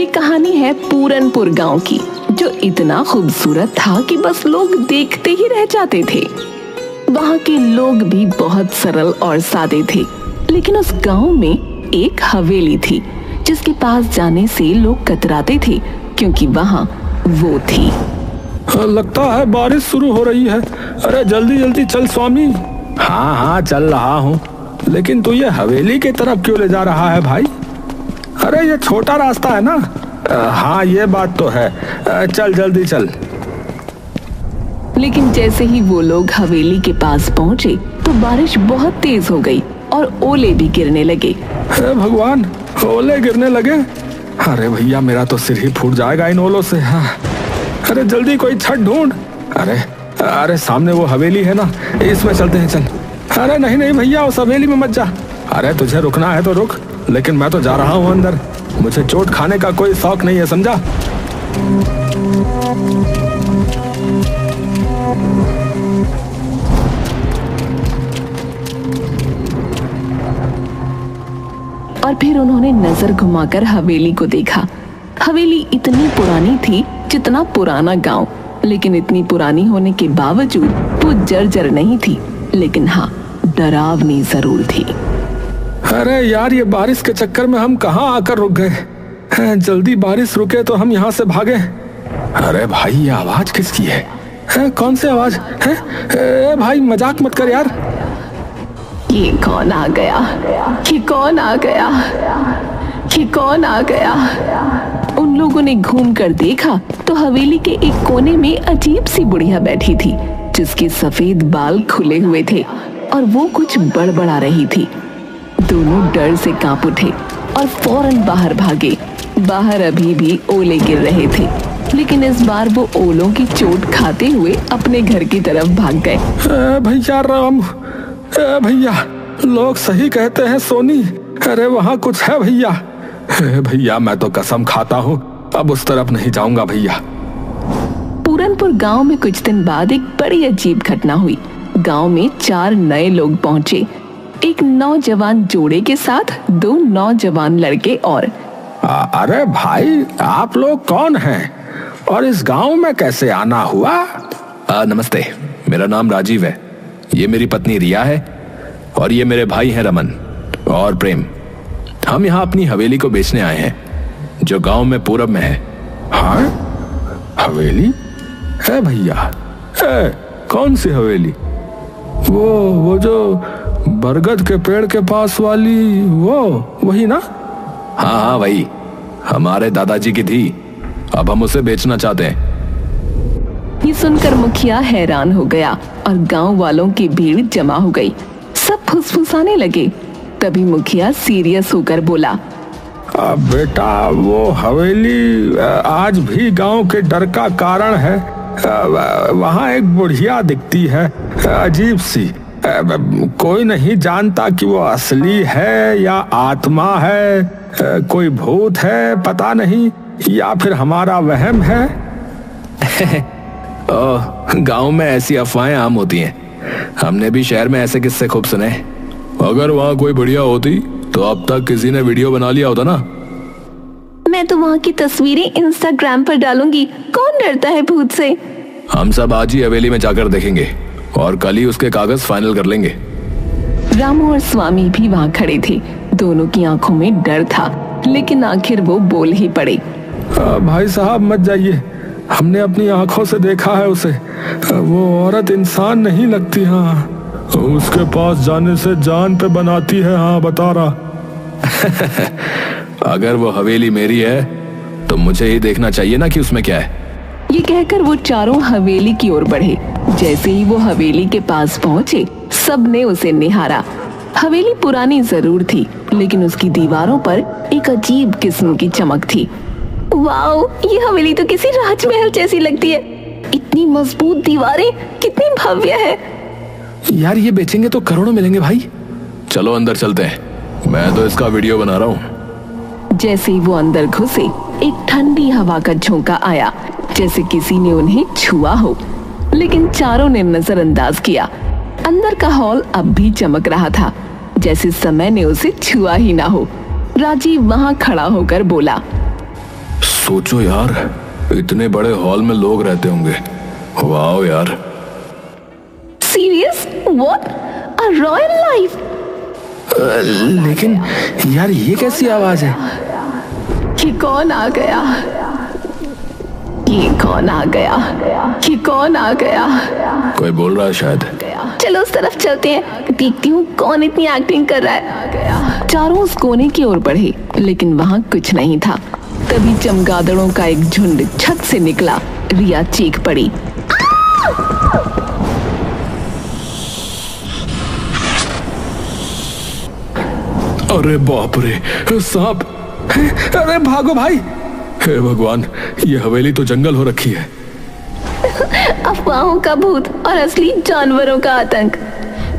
ये कहानी है पूरनपुर गांव की, जो इतना खूबसूरत था कि बस लोग देखते ही रह जाते थे। वहाँ के लोग भी बहुत सरल और सादे थे, लेकिन उस गांव में एक हवेली थी जिसके पास जाने से लोग कतराते थे, क्योंकि वहाँ वो थी। लगता है बारिश शुरू हो रही है। अरे जल्दी जल्दी चल स्वामी। हाँ हाँ चल रहा हूँ, लेकिन तू ये हवेली की तरफ क्यों ले जा रहा है भाई? अरे ये छोटा रास्ता है ना। हाँ ये बात तो है। चल जल्दी चल। लेकिन जैसे ही वो लोग हवेली के पास पहुँचे तो बारिश बहुत तेज हो गई और ओले भी गिरने लगे। अरे भगवान, ओले गिरने लगे। अरे भैया मेरा तो सिर ही फूट जाएगा इन ओलों से। हाँ। अरे जल्दी कोई छत ढूंढ। अरे सामने वो हवेली है ना, इसमें चलते हैं चल। अरे नहीं नहीं भैया, उस हवेली में मत जा। अरे तुझे रुकना है तो रुक, लेकिन मैं तो जा रहा हूँ अंदर। मुझे चोट खाने का कोई शौक नहीं है, समझा? और फिर उन्होंने नजर घुमाकर हवेली को देखा। हवेली इतनी पुरानी थी जितना पुराना गांव, लेकिन इतनी पुरानी होने के बावजूद वो जर्जर नहीं थी, लेकिन हाँ डरावनी जरूर थी। अरे यार, ये बारिश के चक्कर में हम कहाँ आकर रुक गए। जल्दी बारिश रुके तो हम यहाँ से भागे। अरे भाई ये आवाज किसकी है? कौन सी आवाज है? भाई मजाक मत कर यार। ये कौन आ गया? ये कौन आ गया? ये कौन आ गया? उन लोगों ने घूमकर देखा तो हवेली के एक कोने में अजीब सी बुढ़िया बैठी थी, जिसके सफेद बाल खुले हुए थे और वो कुछ बड़बड़ा रही थी। दोनों डर से कांप उठे और फौरन बाहर भागे। बाहर अभी भी ओले गिर रहे थे, लेकिन इस बार वो ओलों की चोट खाते हुए अपने घर की तरफ भाग गए। भैया राम, भैया लोग सही कहते हैं सोनी। अरे वहाँ कुछ है भैया। भैया मैं तो कसम खाता हूँ अब उस तरफ नहीं जाऊंगा भैया। पूरनपुर गांव में कुछ दिन बाद एक बड़ी अजीब घटना हुई। गांव में 4 नए लोग पहुंचे, एक नौजवान जोड़े के साथ 2 नौजवान लड़के और। अरे भाई आप लोग कौन हैं और इस गांव में कैसे आना हुआ? नमस्ते, मेरा नाम राजीव है, ये मेरी पत्नी रिया है और ये मेरे भाई हैं रमन और प्रेम। हम यहाँ अपनी हवेली को बेचने आए हैं जो गांव में पूरब में है। हाँ हवेली है भैया? कौन सी हवेली? वो जो बरगद के पेड़ के पास वाली, वही ना? हाँ हाँ वही, हमारे दादाजी की थी, अब हम उसे बेचना चाहते हैं। ये सुनकर मुखिया हैरान हो गया और गांव वालों की भीड़ जमा हो गई। सब फुसफुसाने लगे। तभी मुखिया सीरियस होकर बोला, बेटा वो हवेली आज भी गांव के डर का कारण है। वहाँ एक बुढ़िया दिखती है, अजीब सी। कोई नहीं जानता कि वो असली है या आत्मा है, कोई भूत है पता नहीं, या फिर हमारा वहम है। गांव में ऐसी अफवाहें आम होती हैं, हमने भी शहर में ऐसे किस्से खूब सुने। अगर वहाँ कोई बढ़िया होती तो अब तक किसी ने वीडियो बना लिया होता ना। मैं तो वहाँ की तस्वीरें इंस्टाग्राम पर डालूंगी, कौन डरता है भूत से। हम सब आज ही हवेली में जाकर देखेंगे और कल ही उसके कागज फाइनल कर लेंगे। रामू और स्वामी भी वहाँ खड़े थे। दोनों की आंखों में डर था, लेकिन आखिर वो बोल ही पड़े। भाई साहब मत जाइए, हमने अपनी आंखों से देखा है उसे। वो औरत इंसान नहीं लगती। हाँ उसके पास जाने से जान पे बनाती है। हाँ बता रहा। अगर वो हवेली मेरी है तो मुझे ही देखना चाहिए ना कि उसमें क्या है। ये कहकर वो चारों हवेली की ओर बढ़े। जैसे ही वो हवेली के पास पहुंचे, सबने उसे निहारा। हवेली पुरानी जरूर थी, लेकिन उसकी दीवारों पर एक अजीब किस्म की चमक थी। वाओ, ये हवेली तो किसी राजमहल जैसी लगती है। इतनी मजबूत दीवारें, कितनी भव्य है। यार ये बेचेंगे तो करोड़ों मिलेंगे भाई। चलो अंदर चलते हैं, मैं तो इसका वीडियो बना रहा हूँ। जैसे ही वो अंदर घुसे, एक ठंडी हवा का झोंका आया, जैसे किसी ने उन्हें छुआ हो, लेकिन चारों ने नजरअंदाज किया। अंदर का हॉल अब भी चमक रहा था, जैसे समय ने उसे छुआ ही ना हो। राजीव वहाँ खड़ा होकर बोला, सोचो यार, इतने बड़े हॉल में लोग रहते होंगे। वाह यार। Serious? What? A royal life? लेकिन यार ये कैसी आवाज है? ये कौन आ गया? ये कौन आ गया? ये कौन आ गया? कोई बोल रहा है शायद। चलो उस तरफ चलते हैं, देखती हूँ कौन इतनी एक्टिंग कर रहा है। चारों उस कोने की ओर बढ़े, लेकिन वहाँ कुछ नहीं था। तभी चमगादड़ों का एक झुंड छत से निकला। रिया चीख पड़ी। अरे बाप रे, सांप! अरे भागो भाई! हे भगवान, ये हवेली तो जंगल हो रखी है। अफवाहों का भूत और असली जानवरों का आतंक।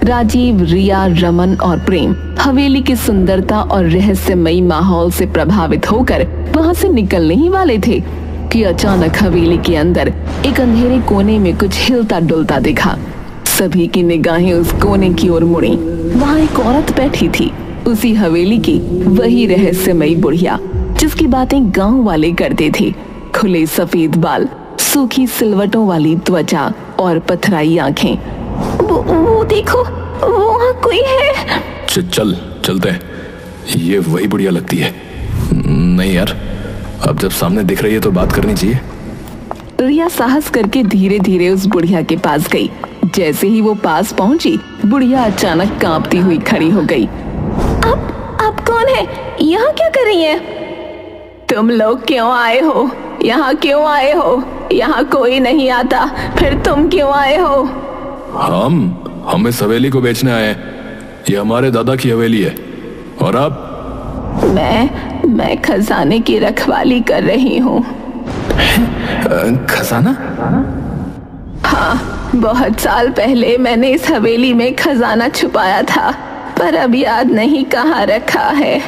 राजीव, रिया, रमन और प्रेम हवेली की सुंदरता और रहस्यमयी माहौल से प्रभावित होकर वहां से निकलने ही वाले थे कि अचानक हवेली के अंदर एक अंधेरे कोने में कुछ हिलता डुलता दिखा। सभी की निगाहें उस कोने की ओर मुड़ी। वहां एक औरत बैठी थी, उसी हवेली की वही रहस्यमयी बुढ़िया जिसकी बातें गांव वाले करते थे। खुले सफेद बाल, सूखी सिलवटों वाली त्वचा और पथराई आंखें। वो देखो, वहाँ कोई है। चलते हैं, ये वही बुढ़िया लगती है। नहीं यार, अब जब सामने दिख रही है तो बात करनी चाहिए। रिया साहस करके धीरे धीरे उस बुढ़िया के पास गई। जैसे ही वो पास पहुंची, बुढ़िया अचानक कांपती हुई खड़ी हो गई। आप कौन है? यहाँ क्या कर रही हैं? तुम लोग क्यों आए हो? यहाँ क्यों आए हो? यहाँ कोई नहीं आता, फिर तुम क्यों आए हो? हम इस हवेली को बेचने आए हैं। ये हमारे दादा की हवेली है। और आप? मैं खजाने की रखवाली कर रही हूँ। खजाना? हाँ, बहुत साल पहले मैंने इस हवेली में खजाना छुपाया था, पर अब याद नहीं कहाँ रखा है,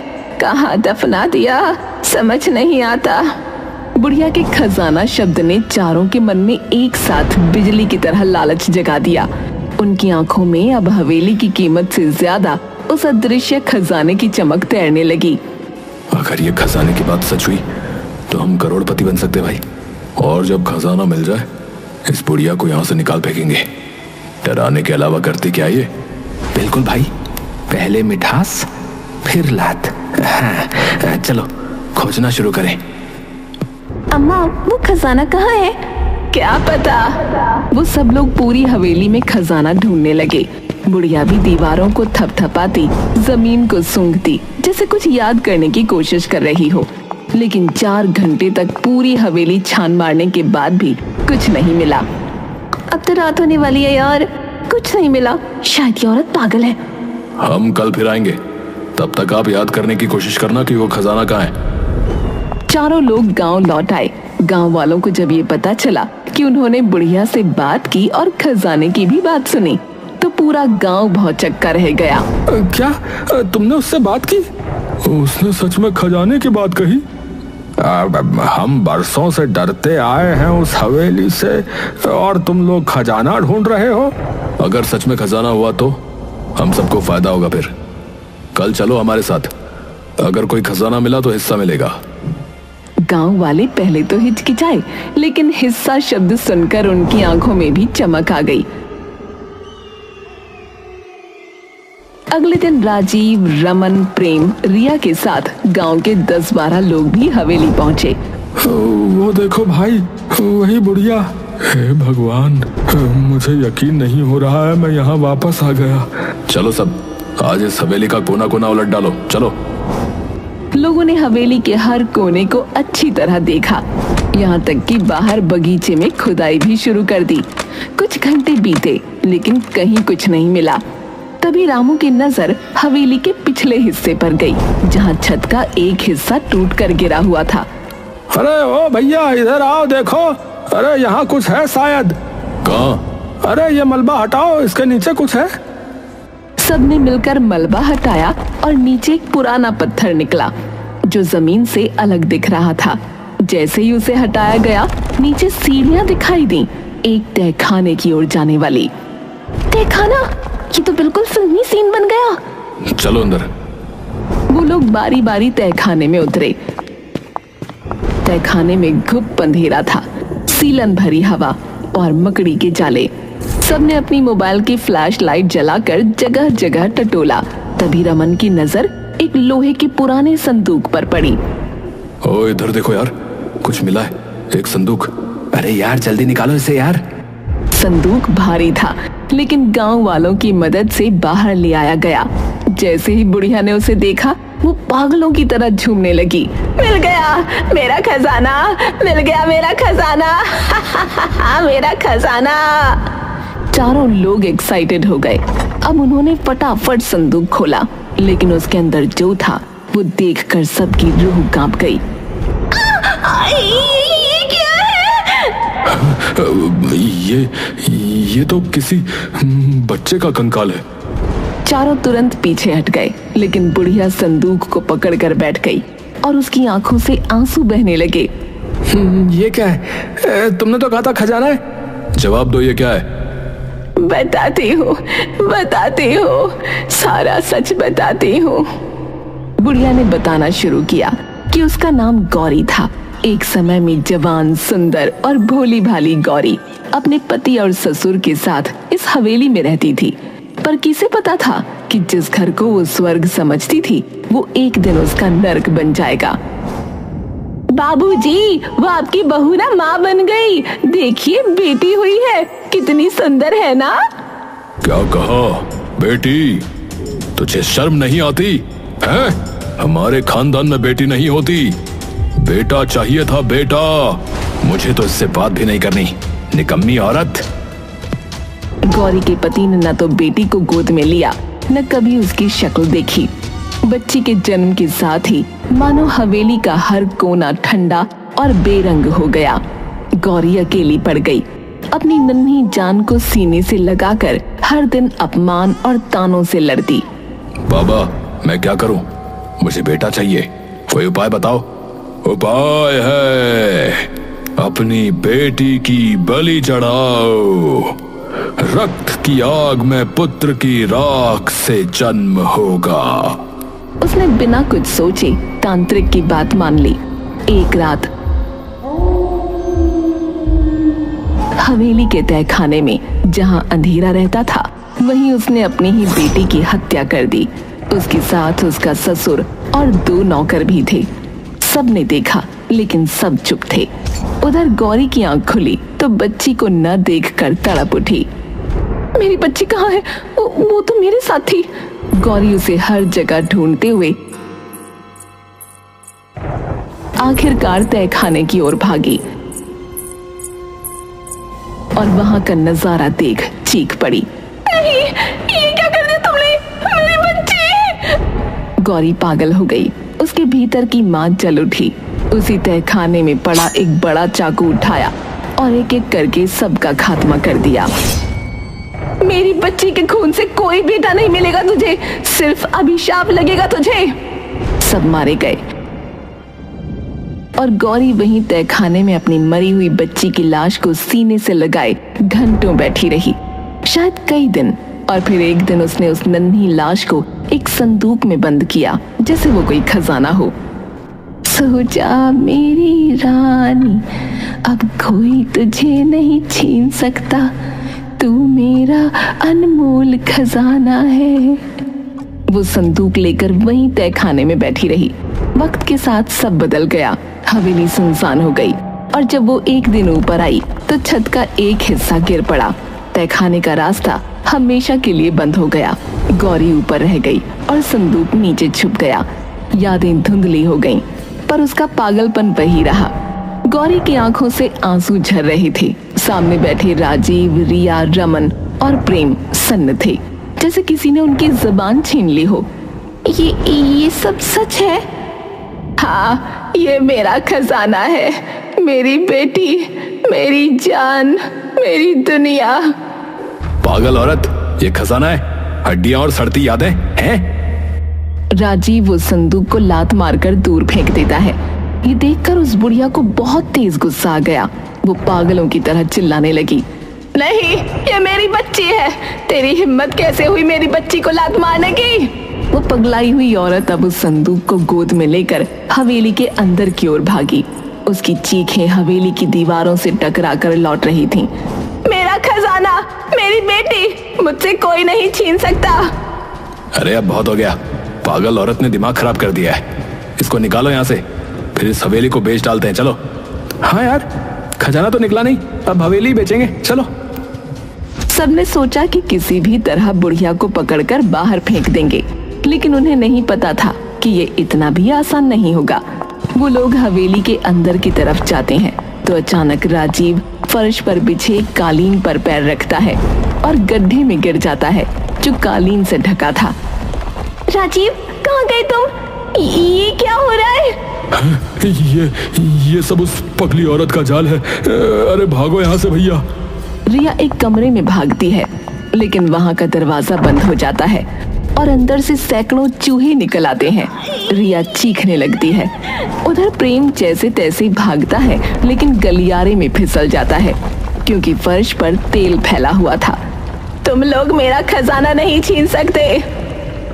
कहाँ दफना दिया, समझ नहीं आता। बुढ़िया के खजाना शब्द ने चारों के मन में एक साथ बिजली की तरह लालच जगा दिया। उनकी आंखों में अब हवेली की कीमत से ज्यादा उस अदृश्य खजाने की चमक तैरने लगी। अगर ये खजाने की बात सच हुई तो हम करोड़पति बन सकते भाई। और जब खजाना मिल जाए, इस बुढ़िया को यहाँ से निकाल फेंकेंगे। डराने के अलावा करते क्या ये? बिल्कुल भाई, पहले मिठास फिर लात। हाँ, चलो खोजना शुरू करें। अम्मा, वो खजाना कहाँ है? क्या पता। वो सब लोग पूरी हवेली में खजाना ढूंढने लगे। बुढ़िया भी दीवारों को थपथपाती, जमीन को सूंघती, जैसे कुछ याद करने की कोशिश कर रही हो। लेकिन 4 घंटे तक पूरी हवेली छान मारने के बाद भी कुछ नहीं मिला। अब तो रात होने वाली है यार, कुछ नहीं मिला। शायद ये औरत पागल है। हम कल फिर आएंगे, तब तक आप याद करने की कोशिश करना कि वो खजाना कहाँ है। चारों लोग गांव लौट आए। गांव वालों को जब ये पता चला कि उन्होंने बुढ़िया से बात की और खजाने की भी बात सुनी, तो पूरा गांव भौचक्का रह गया। क्या तुमने उससे बात की? उसने सच में खजाने की बात कही? हम बरसों से डरते आए हैं उस हवेली से, और तुम लोग खजाना ढूंढ रहे हो? अगर सच में खजाना हुआ तो हम सबको फायदा होगा। फिर कल चलो हमारे साथ, अगर कोई खजाना मिला तो हिस्सा मिलेगा। गांव वाले पहले तो हिचकिचाए, लेकिन हिस्सा शब्द सुनकर उनकी आंखों में भी चमक आ गई। अगले दिन राजीव, रमन, प्रेम, रिया के साथ गांव के 10-12 लोग भी हवेली पहुंचे। वो देखो भाई, वही बुढ़िया। हे भगवान, मुझे यकीन नहीं हो रहा है मैं यहाँ वापस आ गया। चलो सब, आज इस हवेली का कोना कोना उलट डालो। चलो। लोगों ने हवेली के हर कोने को अच्छी तरह देखा, यहाँ तक कि बाहर बगीचे में खुदाई भी शुरू कर दी। कुछ घंटे बीते, लेकिन कहीं कुछ नहीं मिला। तभी रामू की नजर हवेली के पिछले हिस्से पर गई, जहाँ छत का एक हिस्सा टूट कर गिरा हुआ था। अरे ओ भैया, इधर आओ, देखो। अरे यहाँ कुछ है शायद। कहाँ? अरे ये मलबा हटाओ, इसके नीचे कुछ है। सबने मिलकर मलबा हटाया और नीचे एक पुराना पत्थर निकला जो जमीन से अलग दिख रहा था। जैसे ही उसे हटाया गया, नीचे सीढ़ियां दिखाई दी, एक तहखाने की ओर जाने वाली। तहखाना? ये तो बिल्कुल फिल्मी सीन बन गया। चलो अंदर। वो लोग बारी बारी तहखाने में उतरे। तहखाने में घुप अंधेरा था, सीलन भरी हवा और मकड़ी के जाले। सबने अपनी मोबाइल की फ्लैश लाइट जलाकर जगह जगह टटोला। तभी रमन की नजर एक लोहे के पुराने संदूक पर पड़ी। ओ इधर देखो यार, कुछ मिला है, एक संदूक। अरे यार जल्दी निकालो इसे यार। संदूक भारी था, लेकिन गांव वालों की मदद से बाहर ले आया गया। जैसे ही बुढ़िया ने उसे देखा, वो पागलों की तरह झूमने लगी। मिल गया मेरा खजाना, मिल गया मेरा खजाना, मेरा खजाना। चारों लोग एक्साइटेड हो गए। अब उन्होंने फटाफट संदूक खोला, लेकिन उसके अंदर जो था वो देखकर सबकी रूह कांप गई। ये क्या है? ये तो किसी बच्चे का कंकाल है। चारों तुरंत पीछे हट गए, लेकिन बुढ़िया संदूक को पकड़कर बैठ गई और उसकी आंखों से आंसू बहने लगे। ये क्या है? तुमने तो कहा था खजाना है। जवाब दो, ये क्या है? बताती हूँ, सारा सच बताती हूँ। बुढ़िया ने बताना शुरू किया कि उसका नाम गौरी था। एक समय में जवान, सुंदर और भोली भाली गौरी अपने पति और ससुर के साथ इस हवेली में रहती थी। पर किसे पता था कि जिस घर को वो स्वर्ग समझती थी, वो एक दिन उसका नर्क बन जाएगा। बाबूजी, वो आपकी बहू ना माँ बन गई। देखिए बेटी हुई है, कितनी सुंदर है ना। क्या कहा? बेटी? तुझे शर्म नहीं आती है? हमारे खानदान में बेटी नहीं होती, बेटा चाहिए था, बेटा। मुझे तो इससे बात भी नहीं करनी, निकम्मी औरत। गौरी के पति ने न तो बेटी को गोद में लिया, न कभी उसकी शक्ल देखी। बच्ची के जन्म के साथ ही मानो हवेली का हर कोना ठंडा और बेरंग हो गया। गौरी अकेली पड़ गई, अपनी नन्ही जान को सीने से लगाकर हर दिन अपमान और तानों से लड़ती। बाबा, मैं क्या करूं? मुझे बेटा चाहिए, कोई उपाय बताओ। उपाय है, अपनी बेटी की बलि चढ़ाओ। रक्त की आग में पुत्र की राख से जन्म होगा। उसने बिना कुछ सोचे तांत्रिक की बात मान ली। एक रात हवेली के तहखाने में जहां अंधेरा रहता था, वहीं उसने अपनी ही बेटी की हत्या कर दी। उसके साथ उसका ससुर और 2 नौकर भी थे। सबने देखा, लेकिन सब चुप थे। उधर गौरी की आंख खुली तो बच्ची को न देखकर तड़प उठी। मेरी बच्ची कहाँ है? वो तो मेरे साथ थी। गौरी उसे हर जगह ढूंढते हुए आखिरकार तहखाने की ओर भागी और वहां का नजारा देख चीख पड़ी। नहीं, ये क्या कर दिया तुमने? मेरी बच्ची! गौरी पागल हो गई। उसके भीतर की मां जल उठी। उसी तहखाने में पड़ा एक बड़ा चाकू उठाया और एक एक करके सबका खात्मा कर दिया। मेरी बच्ची के खून से कोई बेटा नहीं मिलेगा तुझे, सिर्फ अभिशाप लगेगा तुझे। सब मारे गए और गौरी वहीं तहखाने में अपनी मरी हुई बच्ची की लाश को सीने से लगाए घंटों बैठी रही, शायद कई दिन। और फिर एक दिन उसने उस नन्ही लाश को एक संदूक में बंद किया, जैसे वो कोई खजाना हो। सो जा मेरी रानी, अब कोई तुझे नहीं छीन सकता, तू मेरा अनमोल खजाना है। वो संदूक लेकर वहीं तहखाने में बैठी रही। वक्त के साथ सब बदल गया। हवेली सुनसान हो गई और जब वो एक दिन ऊपर आई तो छत का एक हिस्सा गिर पड़ा। तहखाने का रास्ता हमेशा के लिए बंद हो गया। गौरी ऊपर रह गई और संदूक नीचे छुप गया। यादें धुंधली हो गईं, पर उसका पागलपन वही रहा। गौरी की आंखों से आंसू झर रहे थे। सामने बैठे राजीव, रिया, रमन और प्रेम सन्न थे, जैसे किसी ने उनकी जुबान छीन ली हो। ये सब सच है? हाँ, ये मेरा खजाना है, मेरी बेटी, मेरी जान, मेरी दुनिया। पागल औरत, ये खजाना है? हड्डियां और सड़ती यादें हैं? राजीव उस संदूक को लात मारकर दूर फेंक देता है। ये देखकर उस बुढ़िया को बहुत तेज गुस्सा आ गया। वो पागलों की तरह चिल्लाने लगी, नहीं, ये मेरी बच्ची है। तेरी हिम्मत कैसे हुई मेरी बच्ची को लात मारने की? वो पगलाई हुई औरत अब उस संदूक को गोद में लेकर हवेली के अंदर की ओर भागी। उसकी चीखें हवेली की दीवारों से टकरा कर लौट रही थीं। मेरा खजाना, मेरी बेटी, मुझसे कोई नहीं छीन सकता। अरे अब बहुत हो गया, पागल औरत ने दिमाग खराब कर दिया है। इसको निकालो यहाँ से, फिर इस हवेली को बेच डालते हैं। चलो। हाँ यार, खजाना तो निकला नहीं, अब हवेली बेचेंगे, चलो। सबने सोचा कि किसी भी तरह बुढ़िया को पकड़कर बाहर फेंक देंगे, लेकिन उन्हें नहीं पता था कि ये इतना भी आसान नहीं होगा। वो लोग हवेली के अंदर की तरफ जाते हैं तो अचानक राजीव फर्श पर बिछे कालीन पर पैर रखता है और गड्ढे में गिर जाता है जो कालीन से ढका था। राजीव, कहाँ गए तुम? ये क्या हो रहा है? ये सब उस पगली औरत का जाल है। अरे भागो यहाँ से भैया। रिया एक कमरे में भागती है, लेकिन वहाँ का दरवाजा बंद हो जाता है और अंदर से सैकड़ों चूहे निकल आते हैं। रिया चीखने लगती है। उधर प्रेम जैसे तैसे भागता है, लेकिन गलियारे में फिसल जाता है क्योंकि फर्श पर तेल फैला हुआ था। तुम लोग मेरा खजाना नहीं छीन सकते।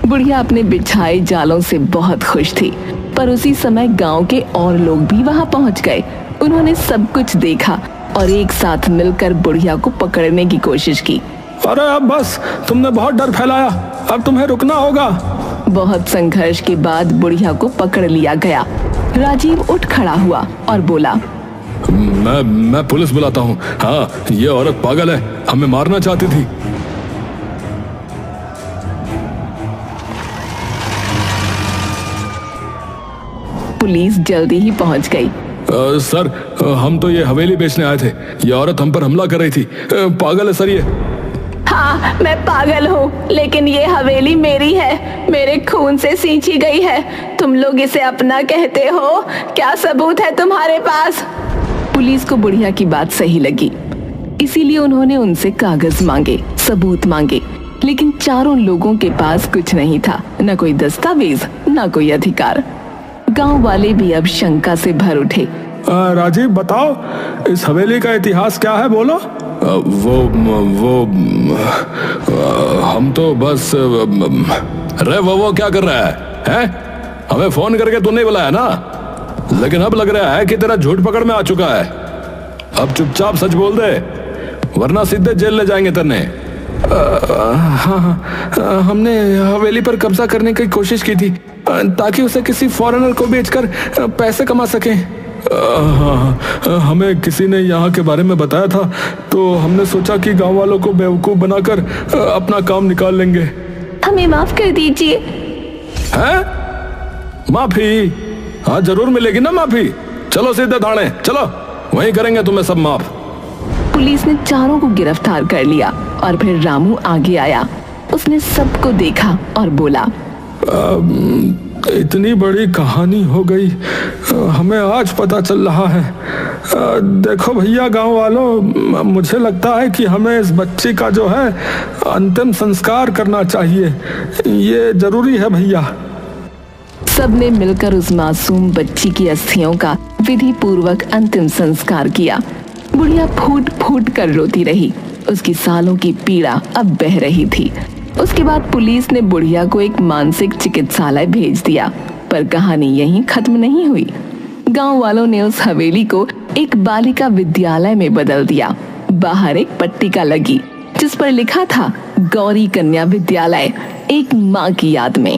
बुढ़िया अपने बिछाए जालों से बहुत खुश थी, पर उसी समय गांव के और लोग भी वहां पहुंच गए। उन्होंने सब कुछ देखा और एक साथ मिलकर बुढ़िया को पकड़ने की कोशिश की। अरे अब बस, तुमने बहुत डर फैलाया, अब तुम्हें रुकना होगा। बहुत संघर्ष के बाद बुढ़िया को पकड़ लिया गया। राजीव उठ खड़ा हुआ और बोला, मैं पुलिस बुलाता हूँ। हाँ, ये औरत पागल है, हमें मारना चाहती थी। पुलिस जल्दी ही पहुंच गई। सर, हम तो ये हवेली बेचने आए थे। ये औरत हम पर हमला कर रही थी। पागल है सर ये। हाँ, मैं पागल हूँ, लेकिन ये हवेली मेरी है, मेरे खून से सींची गई है। तुम लोग इसे अपना कहते हो, क्या सबूत है तुम्हारे पास? पुलिस को बुढ़िया की बात सही लगी, इसीलिए उन्होंने उनसे कागज मांगे, सबूत मांगे, लेकिन चारों लोगों के पास कुछ नहीं था, न कोई दस्तावेज, न कोई अधिकार। गांव वाले भी अब शंका से भर उठे। राजीव, बताओ, इस हवेली का इतिहास क्या है, बोलो। वो हम तो बस। अरे वो क्या कर रहा है? हमें फोन करके तू नहीं बुलाया ना? लेकिन अब लग रहा है कि तेरा झूठ पकड़ में आ चुका है। अब चुपचाप सच बोल दे, वरना सीधे जेल ले जाएंगे तेरे। हाँ, हमने हवेली पर कब्जा करने की कोशिश की थी ताकि उसे किसी फॉरेनर को बेचकर पैसे कमा सके। हमें किसी ने यहाँ के बारे में बताया था, तो हमने सोचा कि गांव वालों को बेवकूफ बनाकर अपना काम निकाल लेंगे। हमें माफ कर दीजिए। हैं? माफी? हाँ, जरूर मिलेगी ना माफी। चलो सीधे थाने, चलो, वहीं करेंगे तुम्हें सब माफ। पुलिस ने चारों को गिरफ्तार कर लिया और फिर रामू आगे आया। उसने सबको देखा और बोला, इतनी बड़ी कहानी हो गई, हमें आज पता चल रहा है। देखो भैया, गांव वालों, मुझे लगता है कि हमें इस बच्ची का जो है अंतिम संस्कार करना चाहिए। ये जरूरी है भैया। सबने मिलकर उस मासूम बच्ची की अस्थियों का विधि पूर्वक अंतिम संस्कार किया। बुढ़िया फूट फूट कर रोती रही। उसकी सालों की पीड़ा अब बह रही थी। उसके बाद पुलिस ने बुढ़िया को एक मानसिक चिकित्सालय भेज दिया, पर कहानी यहीं खत्म नहीं हुई। गांव वालों ने उस हवेली को एक बालिका विद्यालय में बदल दिया। बाहर एक पट्टिका लगी जिस पर लिखा था, गौरी कन्या विद्यालय, एक माँ की याद में।